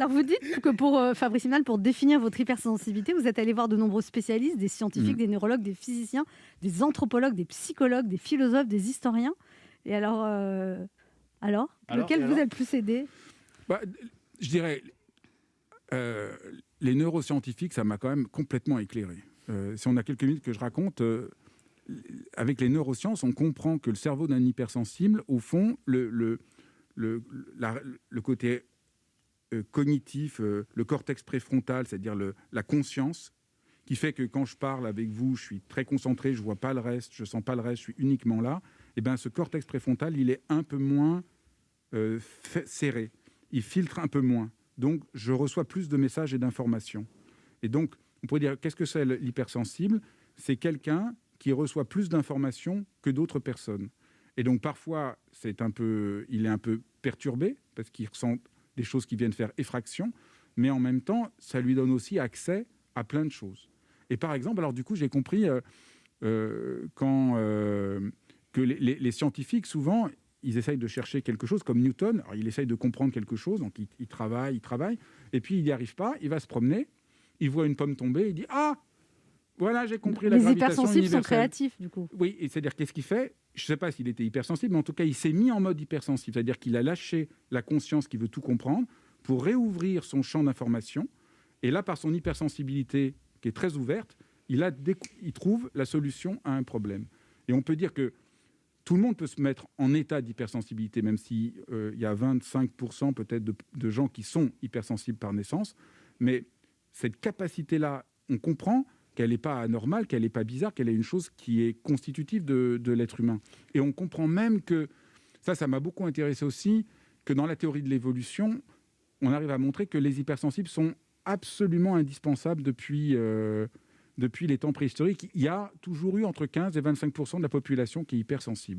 Alors vous dites que pour, Fabrice Mel, pour définir votre hypersensibilité, vous êtes allé voir de nombreux spécialistes, des scientifiques, Mmh. des neurologues, des physiciens, des anthropologues, des psychologues, des philosophes, des historiens et alors? Alors et Lequel vous a alors? le plus aidé? Bah, je dirais, heu, les neuroscientifiques, ça m'a quand même complètement éclairé. Si on a quelques minutes que je raconte, avec les neurosciences, on comprend que le cerveau d'un hypersensible, au fond, le la le côté, cognitif, le cortex préfrontal, c'est-à-dire la conscience, qui fait que quand je parle avec vous, je suis très concentré, je vois pas le reste, je sens pas le reste, je suis uniquement là. Et ben, ce cortex préfrontal, il est un peu moins serré. Il filtre un peu moins. Donc, je reçois plus de messages et d'informations. Et donc, on pourrait dire, qu'est-ce que c'est l'hypersensible? C'est quelqu'un qui reçoit plus d'informations que d'autres personnes. Et donc, parfois, il est un peu perturbé parce qu'il ressent des choses qui viennent faire effraction, mais en même temps, ça lui donne aussi accès à plein de choses. Et par exemple, alors du coup, j'ai compris que les scientifiques, souvent, ils essayent de chercher quelque chose, comme Newton. Alors, il essaye de comprendre quelque chose, donc il travaille, et puis il n'y arrive pas, il va se promener, il voit une pomme tomber, il dit « Ah, voilà, j'ai compris la Les gravitation hypersensibles sont universelle. » créatifs, du coup. Oui, et c'est-à-dire, qu'est-ce qu'il fait? Je ne sais pas s'il était hypersensible, mais en tout cas, il s'est mis en mode hypersensible, c'est-à-dire qu'il a lâché la conscience qui veut tout comprendre pour réouvrir son champ d'information. Et là, par son hypersensibilité, qui est très ouverte, il trouve la solution à un problème. Et on peut dire que tout le monde peut se mettre en état d'hypersensibilité, même si il y a 25% peut-être de gens qui sont hypersensibles par naissance. Mais cette capacité-là, on comprend qu'elle n'est pas anormale, qu'elle n'est pas bizarre, qu'elle est une chose qui est constitutive de l'être humain. Et on comprend même que, ça m'a beaucoup intéressé aussi, que dans la théorie de l'évolution, on arrive à montrer que les hypersensibles sont absolument indispensables depuis les temps préhistoriques. Il y a toujours eu entre 15 et 25% de la population qui est hypersensible.